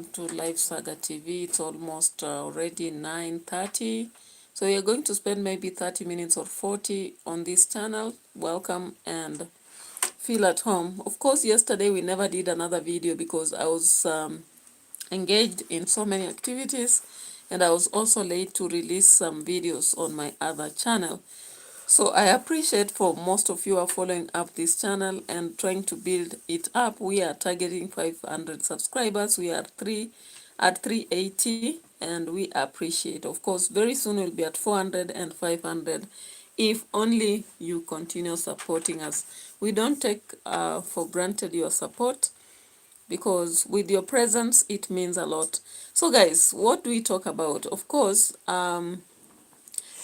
to Live Saga TV. It's almost already 9:30. So we are going to spend maybe 30 minutes or 40 on this channel. Welcome and feel at home. Of course, yesterday we never did another video because I was engaged in so many activities, and I was also late to release some videos on my other channel. So I appreciate for most of you are following up this channel and trying to build it up. We are targeting 500 subscribers. We are at 380, and we appreciate. Of course, very soon we'll be at 400 and 500 if only you continue supporting us. We don't take for granted your support, because with your presence it means a lot. So guys, what do we talk about? Of course,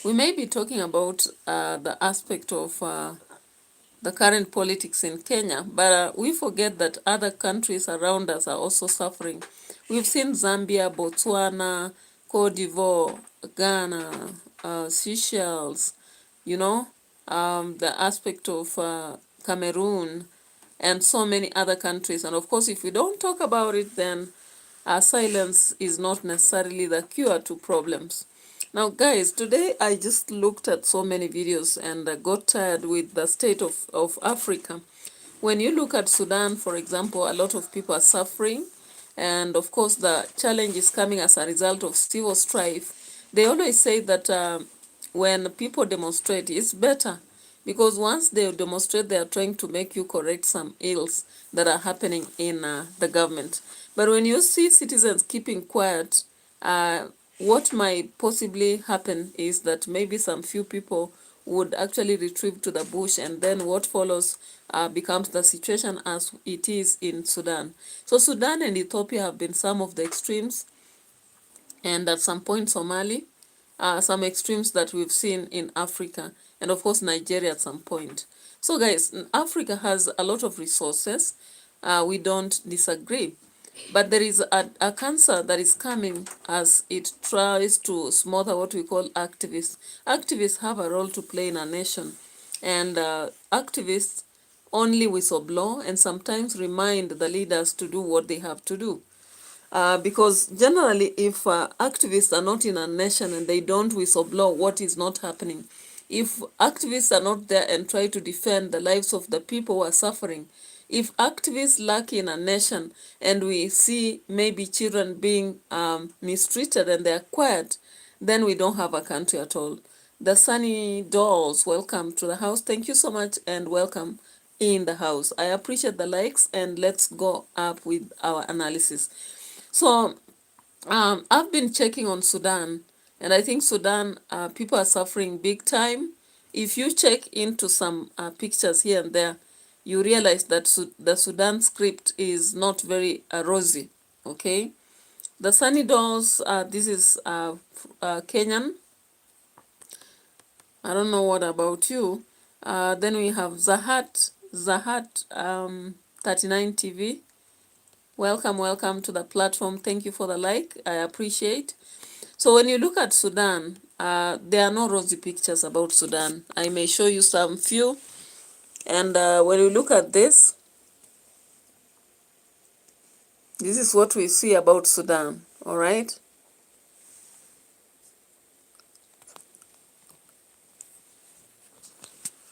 we may be talking about the aspect of the current politics in Kenya, but we forget that other countries around us are also suffering. We've seen Zambia, Botswana, Cote d'Ivoire, Ghana, Seychelles, the aspect of Cameroon, and so many other countries. And of course, if we don't talk about it, then our silence is not necessarily the cure to problems. Now, guys, today I just looked at so many videos and I got tired with the state of Africa. When you look at Sudan, for example, a lot of people are suffering. And of course, the challenge is coming as a result of civil strife. They always say that when people demonstrate, it's better, because once they demonstrate, they are trying to make you correct some ills that are happening in the government. But when you see citizens keeping quiet, what might possibly happen is that maybe some few people would actually retrieve to the bush, and then what follows becomes the situation as it is in Sudan. So Sudan and Ethiopia have been some of the extremes, and at some point Somali, some extremes that we've seen in Africa, and of course Nigeria at some point. So guys, Africa has a lot of resources. We don't disagree. But there is a cancer that is coming as it tries to smother what we call activists. Activists have a role to play in a nation, and activists only whistleblow and sometimes remind the leaders to do what they have to do. Because generally, if activists are not in a nation and they don't whistleblow what is not happening, if activists are not there and try to defend the lives of the people who are suffering, if activists lack in a nation and we see maybe children being mistreated and they're quiet, then we don't have a country at all. The Sunny Dolls, welcome to the house. Thank you so much and welcome in the house. I appreciate the likes, and let's go up with our analysis. So I've been checking on Sudan, and I think Sudan, people are suffering big time. If you check into some pictures here and there, you realize that the Sudan script is not very rosy, okay? The Sunny Dolls, this is Kenyan. I don't know what about you. Then we have Zahat 39 TV. Welcome to the platform. Thank you for the like. I appreciate. So when you look at Sudan, there are no rosy pictures about Sudan. I may show you some few. And when you look at this is what we see about Sudan. All right.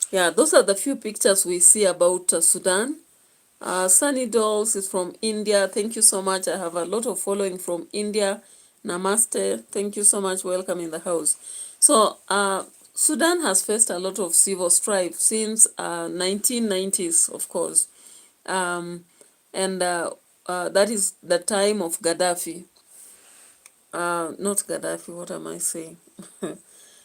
Yeah, those are the few pictures we see about Sudan. Sunny Dolls is from India. Thank you so much. I have a lot of following from India. Namaste. Thank you so much. Welcome in the house. So Sudan has faced a lot of civil strife since 1990s, of course. And that is the time of Gaddafi. Not Gaddafi, what am I saying?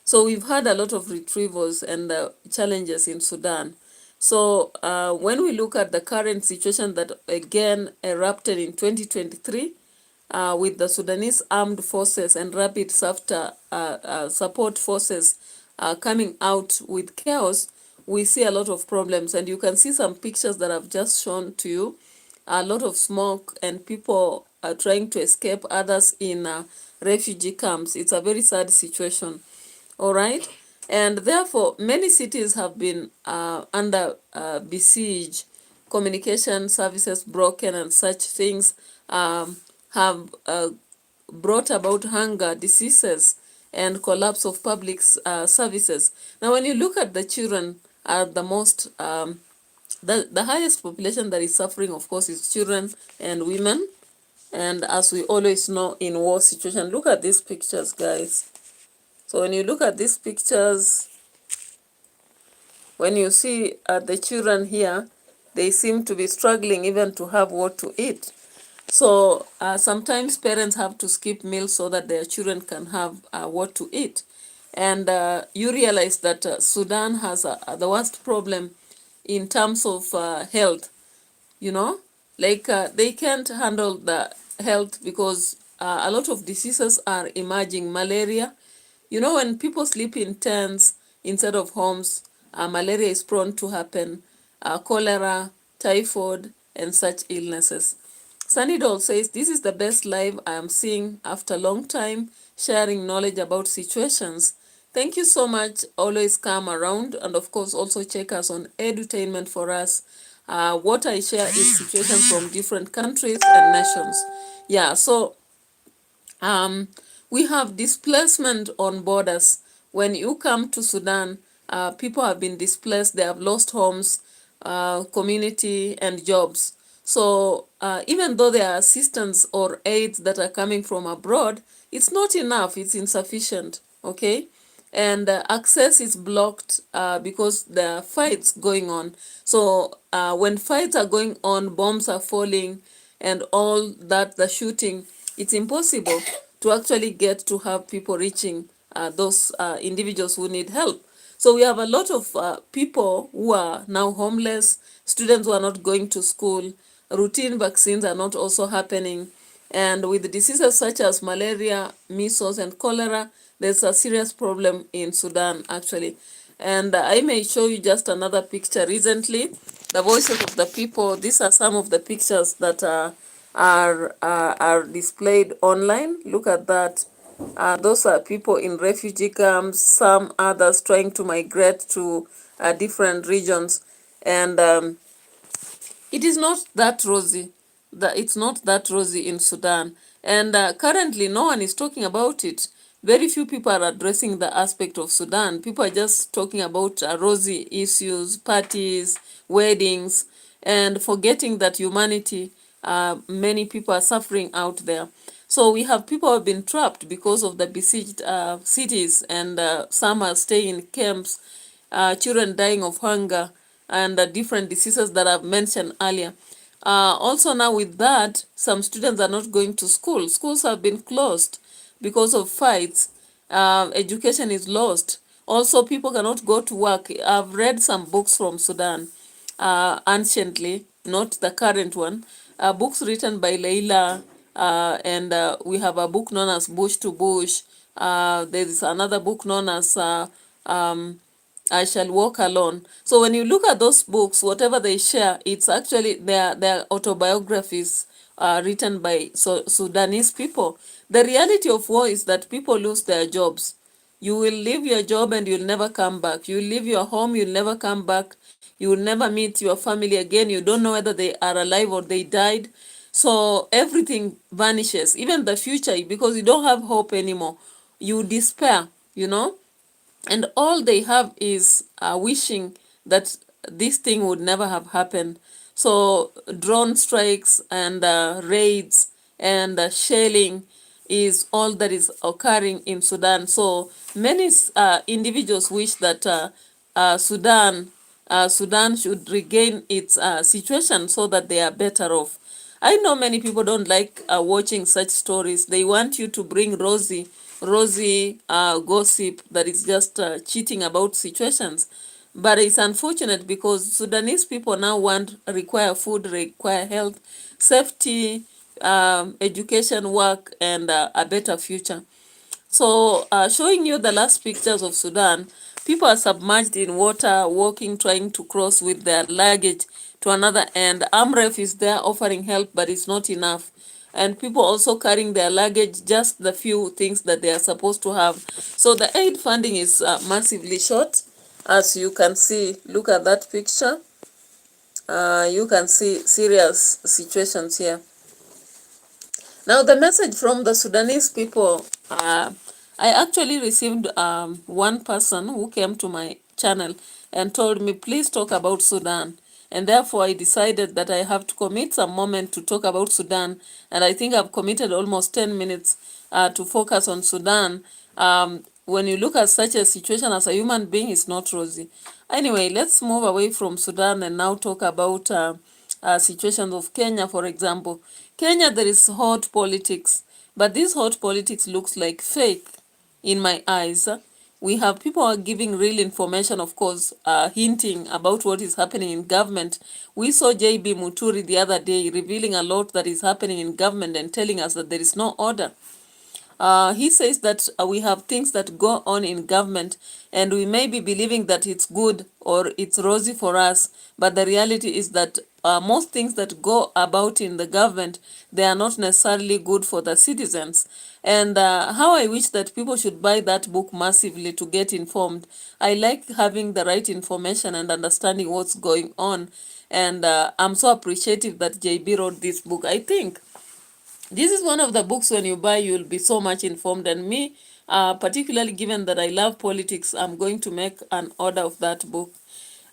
So we've had a lot of retrievals and challenges in Sudan. So when we look at the current situation that again erupted in 2023 with the Sudanese armed forces and rapid support forces coming out with chaos, we see a lot of problems. And you can see some pictures that I've just shown to you. A lot of smoke and people are trying to escape, others in refugee camps. It's a very sad situation. All right. And therefore, many cities have been under besiege, communication services broken, and such things have have brought about hunger, diseases, and collapse of public services. Now, when you look at the children, are the most the highest population that is suffering, of course, is children and women. And as we always know, in war situation, look at these pictures, guys. So when you look at these pictures, when you see the children here, they seem to be struggling even to have what to eat. So sometimes parents have to skip meals so that their children can have what to eat. And you realize that Sudan has the worst problem in terms of health, you know, like they can't handle the health because a lot of diseases are emerging. Malaria, you know, when people sleep in tents instead of homes, malaria is prone to happen, cholera, typhoid, and such illnesses. Sanidol says, this is the best live I am seeing after a long time, sharing knowledge about situations. Thank you so much. Always come around, and of course also check us on Edutainment for us. What I share is situations from different countries and nations. Yeah, so um, we have displacement on borders. When you come to Sudan, people have been displaced, they have lost homes, community, and jobs. So even though there are assistance or aids that are coming from abroad, it's not enough, it's insufficient, okay? And access is blocked because there are fights going on. So when fights are going on, bombs are falling, and all that, the shooting, it's impossible to actually get to have people reaching those individuals who need help. So we have a lot of people who are now homeless, students who are not going to school, routine vaccines are not also happening, and with diseases such as malaria, measles, and cholera, there's a serious problem in Sudan, actually. And I may show you just another picture recently. The voices of the people, these are some of the pictures that are displayed online. Look at that. Those are people in refugee camps, some others trying to migrate to different regions. And it is not that rosy. It's not that rosy in Sudan. And currently, no one is talking about it. Very few people are addressing the aspect of Sudan. People are just talking about rosy issues, parties, weddings, and forgetting that humanity, many people are suffering out there. So we have people who have been trapped because of the besieged cities, and some are staying in camps, children dying of hunger, and different diseases that I've mentioned earlier. Also now with that, some students are not going to school. Schools have been closed because of fights. Education is lost. Also, people cannot go to work. I've read some books from Sudan anciently, not the current one. Books written by Leila, and we have a book known as Bush to Bush. There is another book known as I Shall Walk Alone. So when you look at those books, whatever they share, it's actually their autobiographies written by Sudanese people. The reality of war is that people lose their jobs. You will leave your job and you'll never come back. You will leave your home, you'll never come back. You will never meet your family again. You don't know whether they are alive or they died. So everything vanishes, even the future, because you don't have hope anymore. You despair, you know, and all they have is wishing that this thing would never have happened. So drone strikes and raids and shelling is all that is occurring in Sudan. So many individuals wish that Sudan should regain its situation so that they are better off. I know many people don't like watching such stories. They want you to bring rosy gossip that is just cheating about situations. But it's unfortunate because Sudanese people now require food, require health, safety, education, work, and a better future. So showing you the last pictures of Sudan, people are submerged in water, walking, trying to cross with their luggage to another end. AMREF is there offering help, but it's not enough. And people also carrying their luggage, just the few things that they are supposed to have. So the aid funding is massively short. As you can see, look at that picture. You can see serious situations here. Now, the message from the Sudanese people, I actually received one person who came to my channel and told me, please talk about Sudan. And therefore, I decided that I have to commit some moment to talk about Sudan. And I think I've committed almost 10 minutes to focus on Sudan. When you look at such a situation as a human being, it's not rosy. Anyway, let's move away from Sudan and now talk about situations of Kenya, for example. Kenya, there is hot politics, but this hot politics looks like fake in my eyes. We have people are giving real information, of course, hinting about what is happening in government. We saw JB Muturi the other day revealing a lot that is happening in government and telling us that there is no order. He says that we have things that go on in government and we may be believing that it's good or it's rosy for us, but the reality is that most things that go about in the government, they are not necessarily good for the citizens. And how I wish that people should buy that book massively to get informed. I like having the right information and understanding what's going on. And I'm so appreciative that JB wrote this book. I think this is one of the books when you buy, you'll be so much informed. And me, particularly given that I love politics, I'm going to make an order of that book.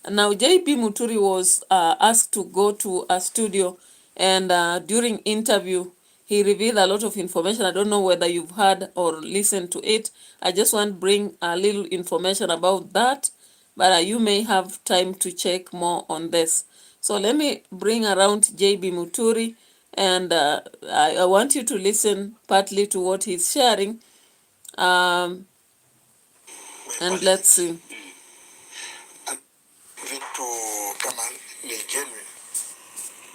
Now, J.P. Muturi was asked to go to a studio, and during interview, he revealed a lot of information. I don't know whether you've heard or listened to it. I just want to bring a little information about that, but you may have time to check more on this. So let me bring around J.B. Muturi, and I want you to listen partly to what he's sharing, and let's see. Vitu kama ni genuine,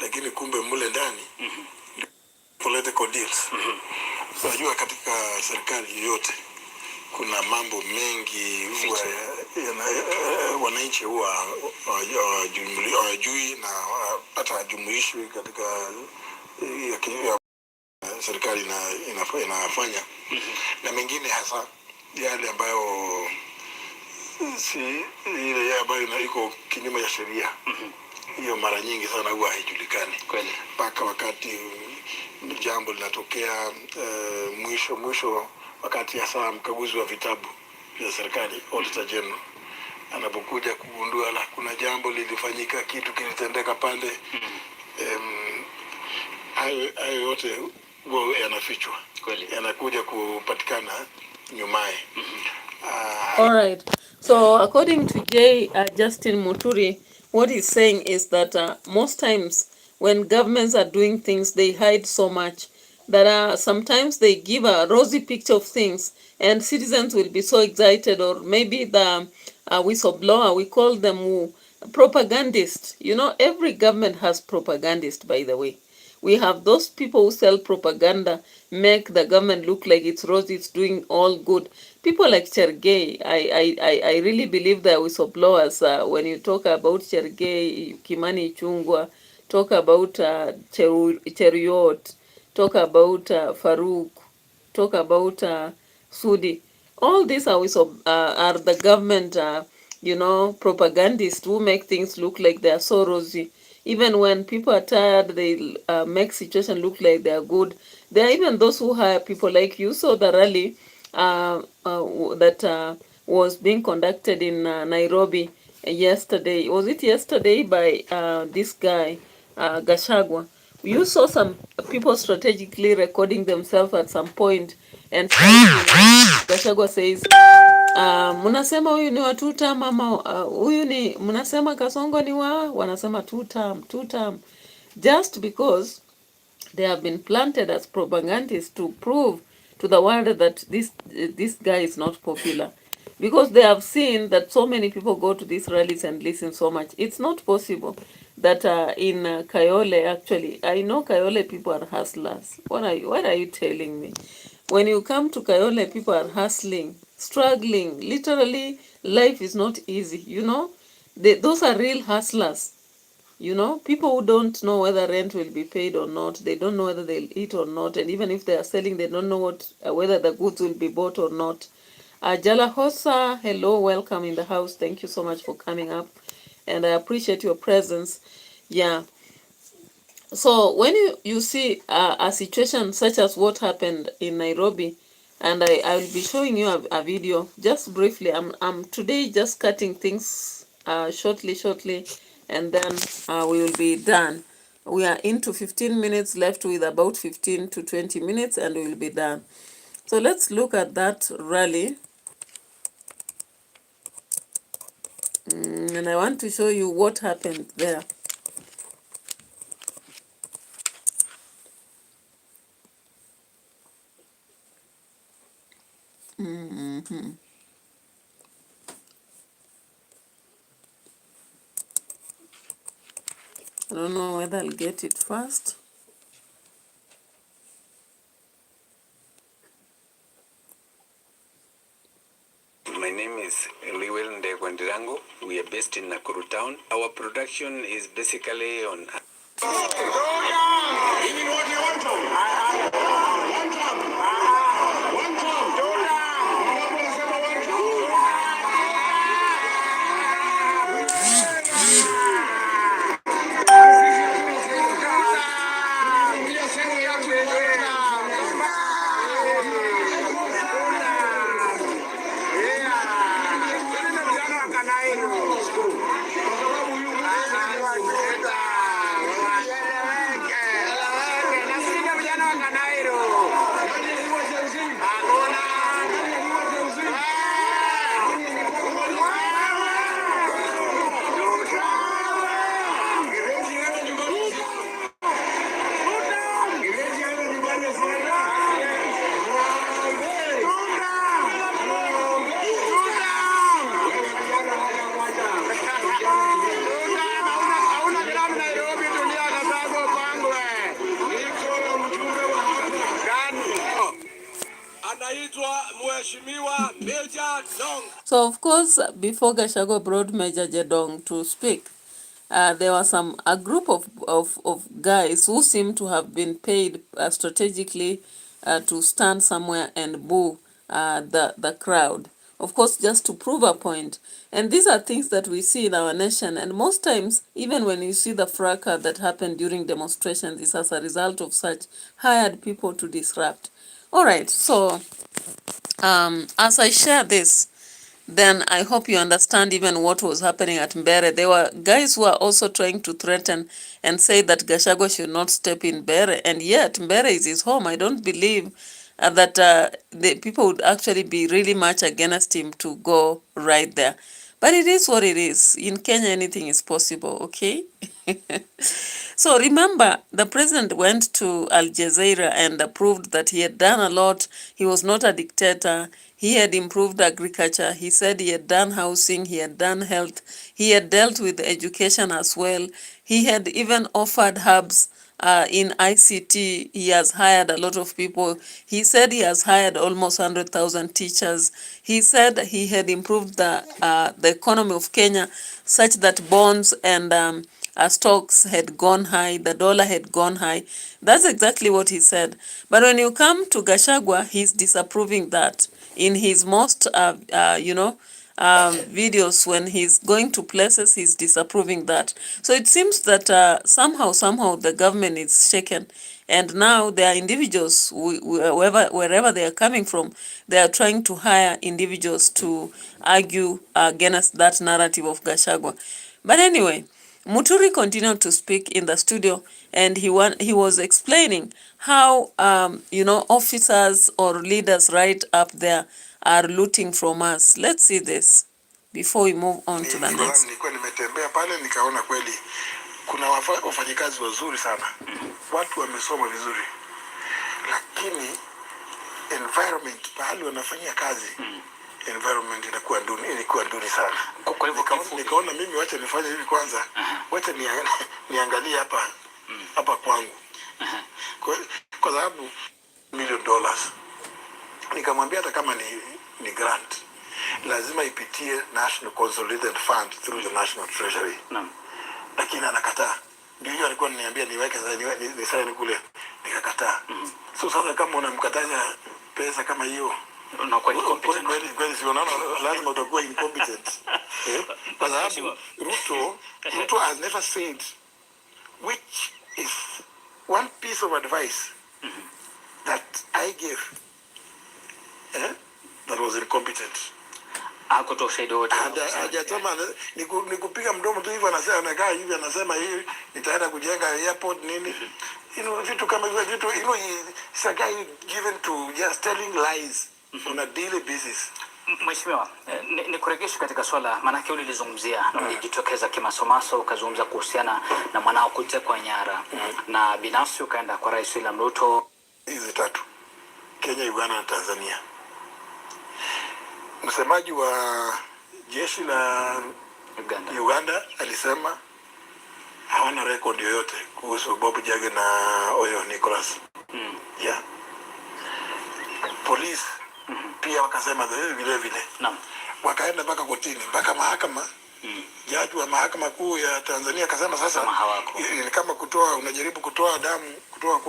lakini kumbe mule ndani political deals. Unajua katika serikali yoyote kuna mambo mengi huwa wananchi huwa hawajui na hata hajumuishwi katika serikali inafanya, na mengine hasa yale ambayo si ile ambayo iko kinyume cha sheria. Hiyo mara nyingi sana huwa haijulikani mpaka wakati jambo linatokea. Mwisho wakati hasa mkaguzi wa vitabu vya serikali, Auditor General, anapokuja kugundua la kuna jambo lilifanyika, kitu kilitendeka pale, hayo yote huwa yanafichwa, yanakuja kupatikana nyumaye. All right. So according to Justin Muturi, what he's saying is that most times when governments are doing things, they hide so much that sometimes they give a rosy picture of things and citizens will be so excited, or maybe the whistleblower, we call them propagandists. You know, every government has propagandists, by the way. We have those people who sell propaganda, make the government look like it's rosy, it's doing all good. People like Chergey, I really believe that whistleblowers, when you talk about Chergey, Kimani Chungwa, talk about Cheruiyot, talk about Farouk, talk about Sudi, all these are the government, propagandists who make things look like they are so rosy. Even when people are tired, they make situation look like they are good. There are even those who hire people like you. So the rally that was being conducted in Nairobi yesterday, was it yesterday, by this guy, Gashagwa. You saw some people strategically recording themselves at some point and Gashagwa says, mnasema huyu ni wa two term ama huyu ni mnasema Kasongo ni wanasema two term, just because they have been planted as propagandists to prove to the world that this guy is not popular, because they have seen that so many people go to these rallies and listen so much. It's not possible that in Kayole, actually, I know Kayole people are hustlers. What are you telling me? When you come to Kayole, people are hustling, struggling. Literally, life is not easy, those are real hustlers. People who don't know whether rent will be paid or not, they don't know whether they'll eat or not, and even if they are selling, they don't know whether the goods will be bought or not. Jala Hosa, hello, welcome in the house. Thank you so much for coming up, and I appreciate your presence. Yeah. So when you see a situation such as what happened in Nairobi, and I will be showing you a video just briefly. I'm today just cutting things shortly, and then we will be done. We are into 15 minutes, left with about 15 to 20 minutes, and we will be done. So let's look at that rally. And I want to show you what happened there. I don't know whether I'll get it fast. My name is Liwel Ndegwandirango. We are based in Nakuru town. Our production is basically on... So of course, before Gachagua brought Major Jedong to speak, there was a group of guys who seem to have been paid strategically to stand somewhere and boo the crowd. Of course, just to prove a point. And these are things that we see in our nation. And most times, even when you see the fracas that happened during demonstrations, it's as a result of such hired people to disrupt. All right, so as I share this, then I hope you understand even what was happening at Mbere. There were guys who are also trying to threaten and say that Gachagua should not step in Mbere, and yet Mbere is his home. I don't believe that the people would actually be really much against him to go right there. But it is what it is. In Kenya, anything is possible, okay? So remember, the president went to Al Jazeera and proved that he had done a lot. He was not a dictator. He had improved agriculture. He said he had done housing. He had done health. He had dealt with education as well. He had even offered hubs in ICT. He has hired a lot of people. He said he has hired almost 100,000 teachers. He said he had improved the economy of Kenya such that bonds and stocks had gone high, the dollar had gone high. That's exactly what he said. But when you come to Gachagua, he's disapproving that. In his most, videos, when he's going to places, he's disapproving that. So it seems that somehow the government is shaken. And now there are individuals, wherever they are coming from, they are trying to hire individuals to argue against that narrative of Gachagua. But anyway, Muturi continued to speak in the studio, and he was explaining how officers or leaders right up there are looting from us. Let's see this before we move on to the next. Nilikuwa nimetembea pale nikaona kweli kuna wafanyikazi wazuri sana. Watu wamesoma vizuri. Lakini environment pale wanafanyia kazi. Environment ilikuwa duni sana. Kwa hivyo nikaona mimi wacha nifanye hivi kwanza. Wacha niangalie hapa kwangu. Kwa sababu $1 million. Nikamwambia hata kama ni grant, lazima ipitie National Consolidated Fund through the National Treasury. Lakini anakataa. Ndio alikuwa ananiambia niweke ni sign kule, nikakataa. So sasa kama unamkataza pesa kama hiyo, unakuwa incompetent. Kweli sio, naona lazima utakuwa incompetent. Kwa sababu Ruto has never said which is one piece of advice that I gave that was incompetent. Hakutoa ushahidi wote. Hajasema ni kupiga mdomo tu hivyo, anasema anakaa hivi, anasema hii nitaenda kujenga airport nini. Vitu kama hivyo, vitu is a guy given to just telling lies on a daily basis. Mheshimiwa, ni kurejesha katika swala, maanake ulilizungumzia na ulijitokeza kimasomaso ukazungumza kuhusiana na mwanao kutekwa nyara na binafsi ukaenda kwa Rais William Ruto. Hizi tatu, Kenya, Uganda na Tanzania. Msemaji wa jeshi la Uganda alisema hawana record yoyote kuhusu Bob Jage na Oyo Nicholas. Yeah. Police pia wakasema vile vile. Naam. Wakaenda mpaka kotini, mpaka mahakama. Jaji wa mahakama kuu ya Tanzania akasema sasa ni kama kutoa, unajaribu kutoa damu kutoa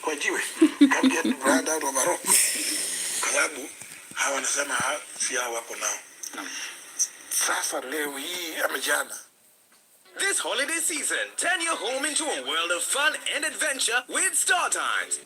kwa jiwe. Can't get blood out of a rock. Sababu hawa wanasema si hao wako nao. Sasa leo hii amejana. This holiday season, turn your home into a world of fun and adventure with StarTimes.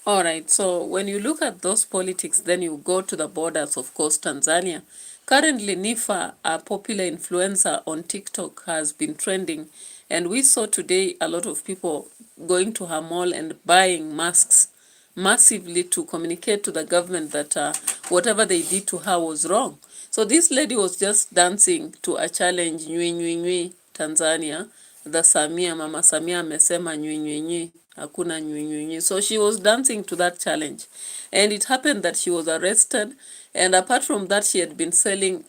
All right, so when you look at those politics, then you go to the borders, of course, Tanzania. Currently, Nifa, a popular influencer on TikTok, has been trending. And we saw today a lot of people going to her mall and buying masks massively to communicate to the government that whatever they did to her was wrong. So this lady was just dancing to a challenge, nywi nywi nywi Tanzania. The Samia, Mama Samia amesema nywi nywi nywi, hakuna nywi nywi nywi. So she was dancing to that challenge. And it happened that she was arrested. And apart from that, she had been selling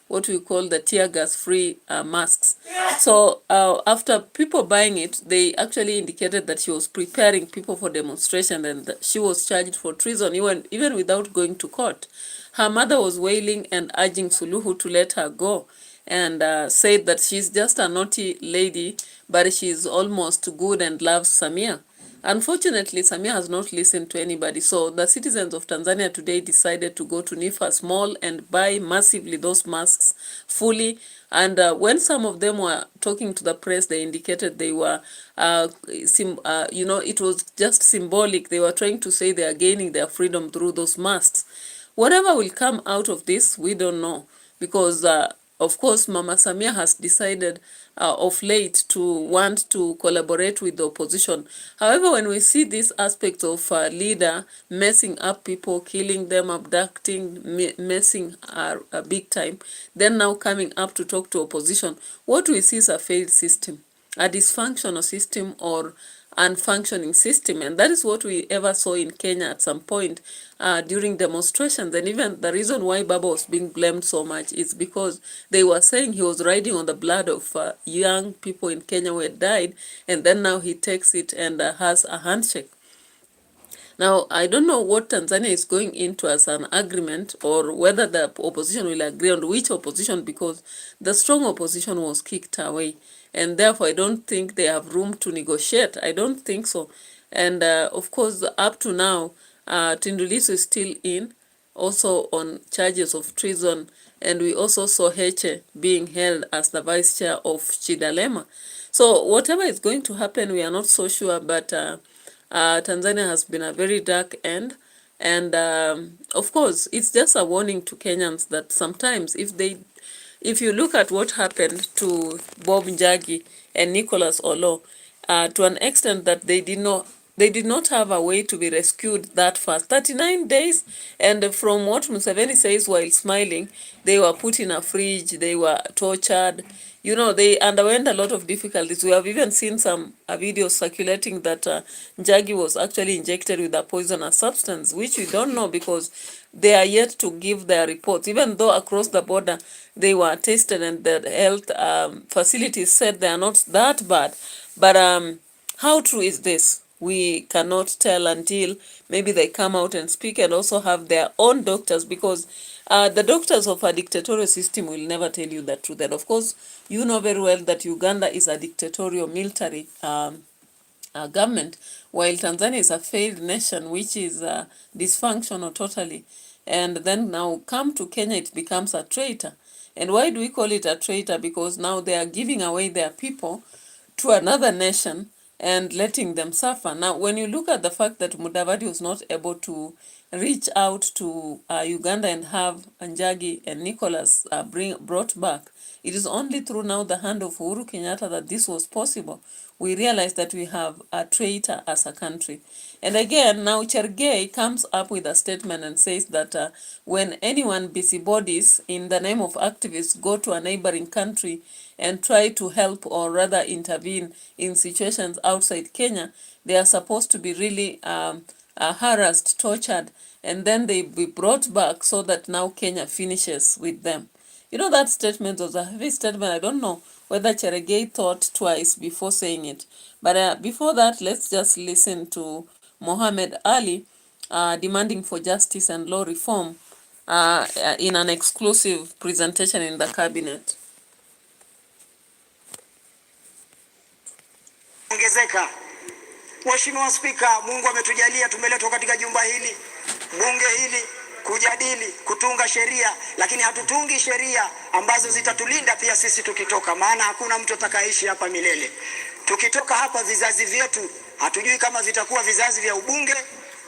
what we call the tear gas free masks. So after people buying it, they actually indicated that she was preparing people for demonstration, and that she was charged for treason even without going to court. Her mother was wailing and urging Suluhu to let her go, and said that she's just a naughty lady, but she's almost good and loves Samia. Unfortunately, Samia has not listened to anybody. So the citizens of Tanzania today decided to go to Nifa's mall and buy massively those masks fully. And when some of them were talking to the press, they indicated they were, it was just symbolic. They were trying to say they are gaining their freedom through those masks. Whatever will come out of this, we don't know. Because of course, Mama Samia has decided of late to want to collaborate with the opposition. However, when we see this aspect of leader messing up people, killing them, abducting, messing big time, then now coming up to talk to opposition, what we see is a failed system, a dysfunctional system or unfunctioning system. And that is what we ever saw in Kenya at some point during demonstrations. And even the reason why Baba was being blamed so much is because they were saying he was riding on the blood of young people in Kenya who had died, and then now he takes it and has a handshake. Now, I don't know what Tanzania is going into as an agreement, or whether the opposition will agree on which opposition, because the strong opposition was kicked away. And therefore, I don't think they have room to negotiate. I don't think so. And of course, up to now, Tundu Lissu is still in, also on charges of treason. And we also saw Heche being held as the vice chair of Chidalema. So whatever is going to happen, we are not so sure, but Tanzania has been a very dark end. And of course, it's just a warning to Kenyans that sometimes if you look at what happened to Bob Njagi and Nicholas Olo, to an extent that they did not have a way to be rescued that fast. 39 days, and from what Museveni says while smiling, they were put in a fridge, they were tortured. You know, they underwent a lot of difficulties. We have even seen some videos circulating that Njagi was actually injected with a poisonous substance, which we don't know because they are yet to give their reports, even though across the border they were tested and the health facilities said they are not that bad. But how true is this? We cannot tell until maybe they come out and speak and also have their own doctors, because the doctors of a dictatorial system will never tell you the truth. And of course, you know very well that Uganda is a dictatorial military government, while Tanzania is a failed nation, which is dysfunctional totally. And then now come to Kenya, it becomes a traitor. And why do we call it a traitor? Because now they are giving away their people to another nation and letting them suffer. Now, when you look at the fact that Mudavadi was not able to reach out to Uganda and have Njagi and Nicholas brought back, it is only through now the hand of Uhuru Kenyatta that this was possible. We realize that we have a traitor as a country. And again, now Chergey comes up with a statement and says that when anyone busybodies in the name of activists go to a neighboring country and try to help or rather intervene in situations outside Kenya, they are supposed to be really harassed, tortured, and then they be brought back so that now Kenya finishes with them. You know, that statement was a heavy statement. I don't know whether Chergey thought twice before saying it. But before that, let's just listen to Mohammed Ali demanding for justice and law reform in an exclusive presentation in the cabinet. Ongezeka. Mheshimiwa Spika, Mungu ametujalia tumeletwa katika jumba hili, bunge hili kujadili, kutunga sheria, lakini hatutungi sheria ambazo zitatulinda pia sisi tukitoka, maana hakuna mtu atakayeishi hapa milele. Tukitoka hapa vizazi vyetu hatujui kama vitakuwa vizazi vya ubunge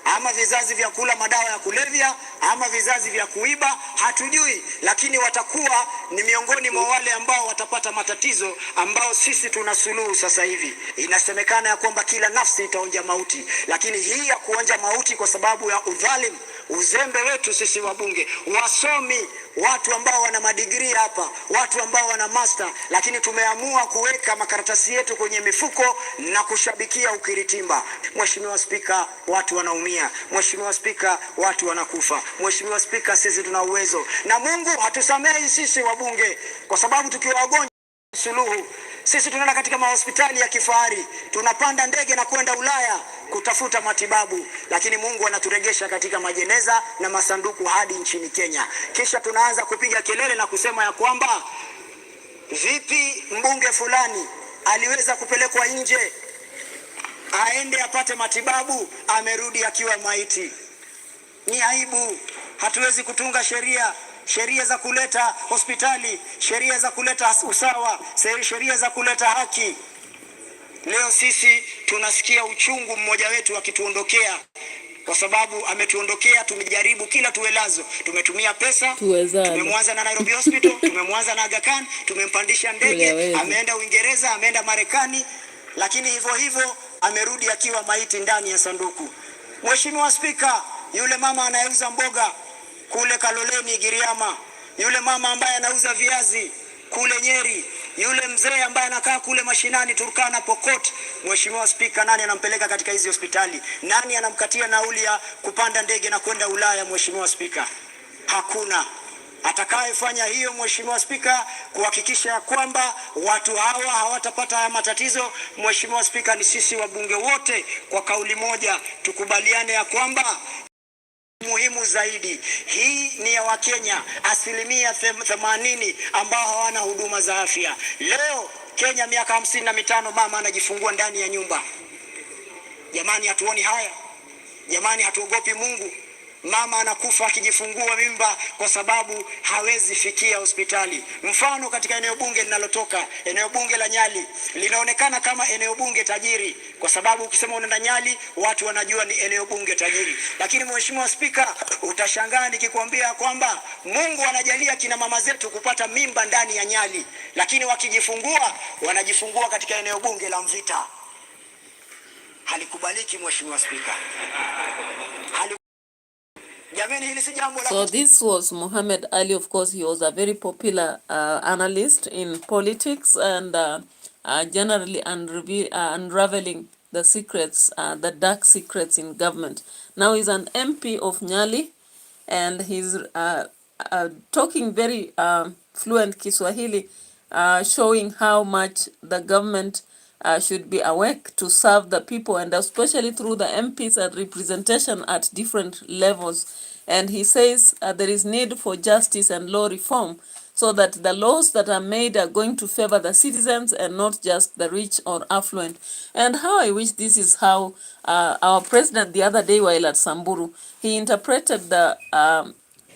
ama vizazi vya kula madawa ya kulevya ama vizazi vya kuiba, hatujui, lakini watakuwa ni miongoni mwa wale ambao watapata matatizo ambao sisi tuna suluhu sasa hivi. Inasemekana ya kwamba kila nafsi itaonja mauti, lakini hii ya kuonja mauti kwa sababu ya udhalimu, uzembe wetu sisi wabunge, wasomi, watu ambao wana madigrii hapa, watu ambao wana master, lakini tumeamua kuweka makaratasi yetu kwenye mifuko na kushabikia ukiritimba. Mheshimiwa Spika, watu wanaumia. Mheshimiwa Spika, watu wanakufa. Mheshimiwa Spika, sisi tuna uwezo na Mungu hatusamehi sisi wabunge, kwa sababu tukiwa wagonjwa suluhu. Sisi tunaenda katika mahospitali ya kifahari, tunapanda ndege na kwenda Ulaya kutafuta matibabu, lakini Mungu anaturegesha katika majeneza na masanduku hadi nchini Kenya. Kisha tunaanza kupiga kelele na kusema ya kwamba vipi mbunge fulani aliweza kupelekwa nje aende apate matibabu, amerudi akiwa maiti. Ni aibu. Hatuwezi kutunga sheria za kuleta hospitali, sheria za kuleta usawa, sheria za kuleta haki. Leo sisi tunasikia uchungu mmoja wetu akituondokea, kwa sababu ametuondokea. Tumejaribu kila tuwelazo, tumetumia pesa, tumemwanza na Nairobi Hospital, tumemwanza na Aga Khan, tumempandisha ndege, ameenda Uingereza, ameenda Marekani, lakini hivyo hivyo amerudi akiwa maiti ndani ya sanduku. Mheshimiwa Spika, yule mama anayeuza mboga kule Kaloleni Giriama, yule mama ambaye anauza viazi kule Nyeri, yule mzee ambaye anakaa kule mashinani Turkana Pokot, Mheshimiwa Spika, nani anampeleka katika hizi hospitali? Nani anamkatia nauli ya kupanda ndege na kwenda Ulaya? Mheshimiwa Spika, hakuna atakayefanya hiyo. Mheshimiwa Spika, kuhakikisha kwamba watu hawa hawatapata haya matatizo. Mheshimiwa Spika, ni sisi wabunge wote kwa kauli moja tukubaliane ya kwamba muhimu zaidi, hii ni ya Wakenya 80% ambao hawana huduma za afya. Leo Kenya miaka 55 mama anajifungua ndani ya nyumba. Jamani, hatuoni haya? Jamani, hatuogopi Mungu? Mama anakufa akijifungua mimba kwa sababu hawezi fikia hospitali. Mfano, katika eneo bunge linalotoka, eneo bunge la Nyali, linaonekana kama eneo bunge tajiri, kwa sababu ukisema unaenda Nyali watu wanajua ni eneo bunge tajiri. Lakini Mheshimiwa Spika, utashangaa nikikwambia kwamba Mungu anajalia kina mama zetu kupata mimba ndani ya Nyali, lakini wakijifungua wanajifungua katika eneo bunge la Mvita. Halikubaliki Mheshimiwa Spika. So this was Mohammed Ali. Of course, he was a very popular analyst in politics and generally unraveling the secrets, the dark secrets in government. Now he's an MP of Nyali, and he's talking very fluent Kiswahili, showing how much the government should be awake to serve the people, and especially through the MPs and representation at different levels. And he says there is need for justice and law reform so that the laws that are made are going to favor the citizens and not just the rich or affluent. And how I wish this is how our president the other day while at Samburu, he interpreted the,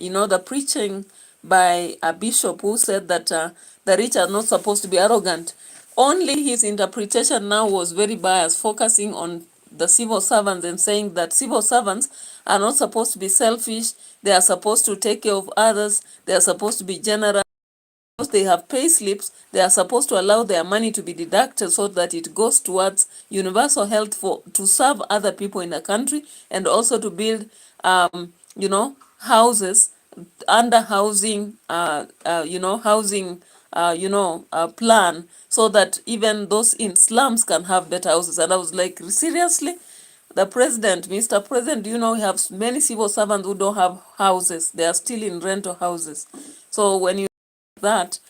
the preaching by a bishop who said that the rich are not supposed to be arrogant. Only his interpretation now was very biased, focusing on the civil servants and saying that civil servants are not supposed to be selfish, they are supposed to take care of others, they are supposed to be generous. They have pay slips, they are supposed to allow their money to be deducted so that it goes towards universal health to serve other people in the country, and also to build houses under housing housing plan, so that even those in slums can have better houses. And I was like, seriously? The president, Mr. President, do you know we have many civil servants who don't have houses? They are still in rental houses. So when you that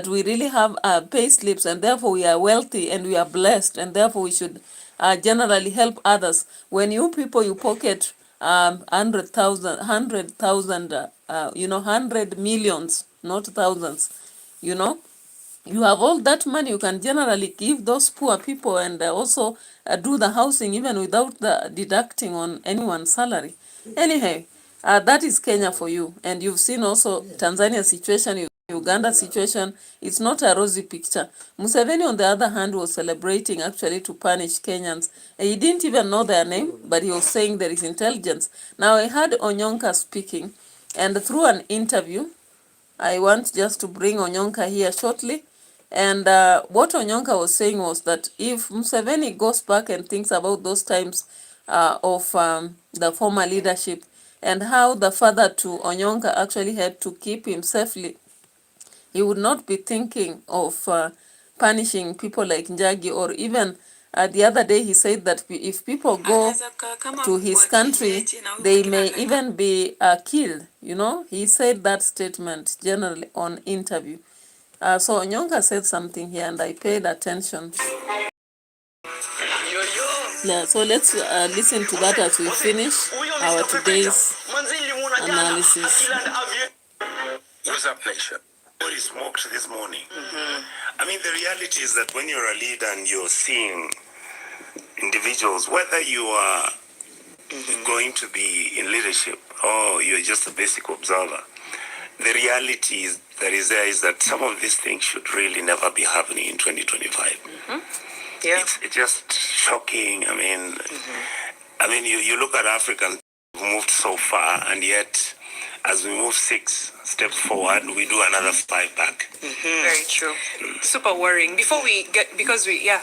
we really have pay slips, and therefore we are wealthy and we are blessed, and therefore we should generally help others. When you people, you pocket 100,000, 100 millions, not thousands, you have all that money, you can generally give those poor people, and also do the housing even without the deducting on anyone's salary. Anyhow, that is Kenya for you. And you've seen also Tanzania situation, Uganda situation. It's not a rosy picture. Museveni, on the other hand, was celebrating actually to punish Kenyans. He didn't even know their name, but he was saying there is intelligence. Now, I heard Onyonka speaking, and through an interview, I want just to bring Onyonka here shortly. And what Onyonka was saying was that if Museveni goes back and thinks about those times of the former leadership, and how the father to Onyonka actually had to keep him safely, he would not be thinking of punishing people like Njagi, or even the other day he said that if people go to his country, they may even be killed. He said that statement generally on interview. So Onyonka said something here, and I paid attention. Yeah, so let's listen to that as we finish our today's analysis. What's up, nation? What is smoked this morning? I mean, the reality is that when you're a leader and you're seeing individuals, whether you are going to be in leadership or you're just a basic observer, the reality is that some of these things should really never be happening in 2025. Yeah. It's just shocking. I mean, you look at Africans who moved so far, and yet as we move 6 steps forward, we do another 5 back. Very true. Super worrying. Before we get, because we do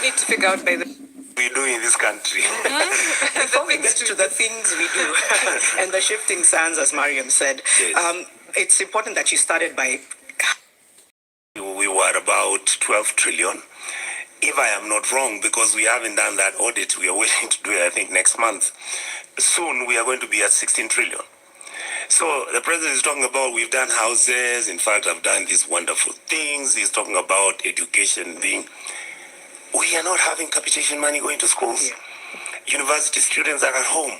need to figure out by the we do in this country. Before we get to the things we do and the shifting sands, as Mariam said, yes. It's important that you started by... We were about 12 trillion. If I am not wrong, because we haven't done that audit, we are waiting to do it, I think, next month. Soon we are going to be at 16 trillion. So the president is talking about we've done houses. In fact, I've done these wonderful things. He's talking about education being... We are not having capitation money going to schools. Yeah. University students are at home.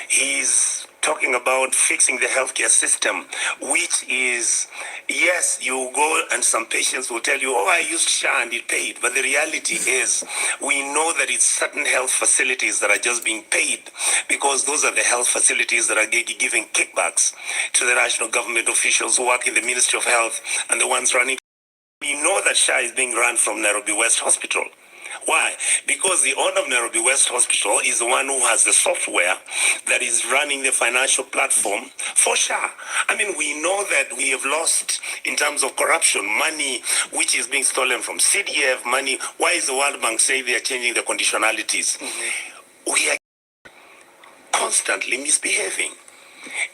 He's talking about fixing the healthcare system, which is, yes, you go and some patients will tell you, oh, I used SHA and it paid. But the reality is we know that it's certain health facilities that are just being paid because those are the health facilities that are giving kickbacks to the national government officials who work in the Ministry of Health and the ones running. We know that SHA is being run from Nairobi West Hospital. Why? Because the owner of Nairobi West Hospital is the one who has the software that is running the financial platform for SHA. I mean, we know that we have lost, in terms of corruption, money which is being stolen from CDF, money. Why is the World Bank saying they are changing the conditionalities? We are constantly misbehaving.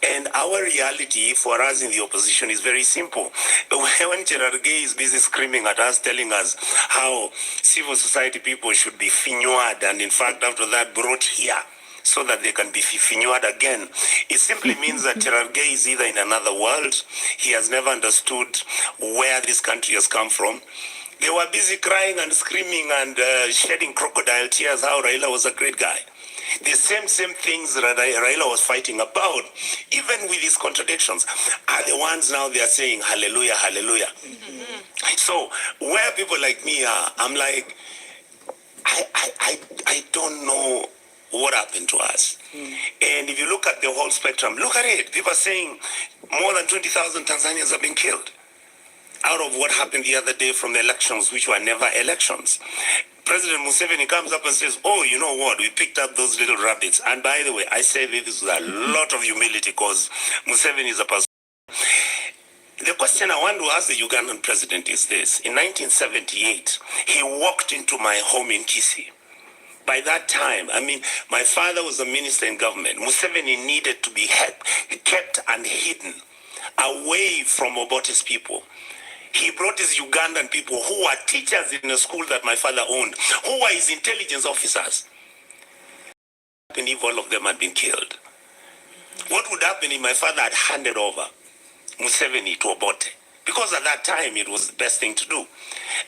And our reality for us in the opposition is very simple. When Gerard Gay is busy screaming at us, telling us how civil society people should be finured, and in fact after that brought here so that they can be finured again, it simply means that Gerard Gay is either in another world, he has never understood where this country has come from. They were busy crying and screaming and shedding crocodile tears how Raila was a great guy. The same things that Raila was fighting about, even with his contradictions, are the ones now they are saying, hallelujah, hallelujah. So where people like me are, I'm like, I don't know what happened to us. And if you look at the whole spectrum, look at it. People are saying more than 20,000 Tanzanians have been killed out of what happened the other day from the elections, which were never elections. President Museveni comes up and says, oh, you know what, we picked up those little rabbits. And by the way, I say this with a lot of humility because Museveni is a person. The question I want to ask the Ugandan president is this. In 1978, he walked into my home in Kisii. By that time, I mean, my father was a minister in government. Museveni needed to be kept and hidden away from Obote's people. He brought his Ugandan people who were teachers in a school that my father owned, who were his intelligence officers. And if all of them had been killed, what would happen if my father had handed over Museveni to Obote? Because at that time, it was the best thing to do.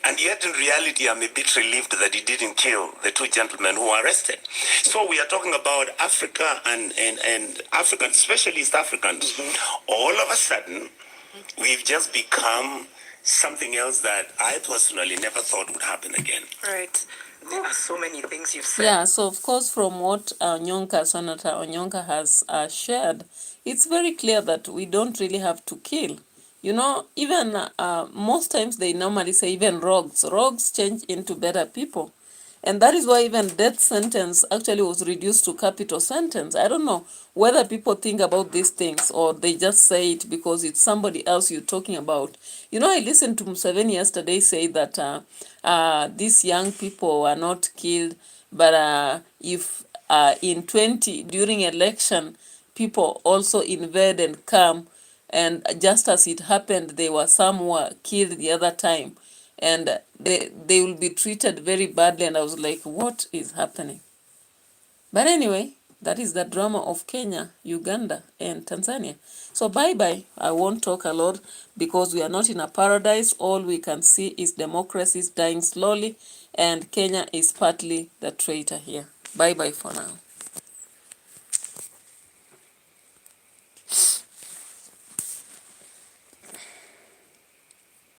And yet, in reality, I'm a bit relieved that he didn't kill the two gentlemen who were arrested. So we are talking about Africa and Africans, especially East Africans. All of a sudden, we've just become something else that I personally never thought would happen again. Right. There are so many things you've said. Yeah, so of course from what Senator Onyonka has shared, it's very clear that we don't really have to kill. You know, even most times they normally say even rogues change into better people. And that is why even death sentence actually was reduced to capital sentence. I don't know whether people think about these things or they just say it because it's somebody else you're talking about. You know, I listened to Museveni yesterday say that these young people were not killed, but if during election, people also invade and come, and just as it happened, there were some who were killed the other time. And they will be treated very badly. And I was like, what is happening? But anyway, that is the drama of Kenya, Uganda, and Tanzania. So bye-bye. I won't talk a lot because we are not in a paradise. All we can see is democracy is dying slowly, and Kenya is partly the traitor here. Bye-bye for now.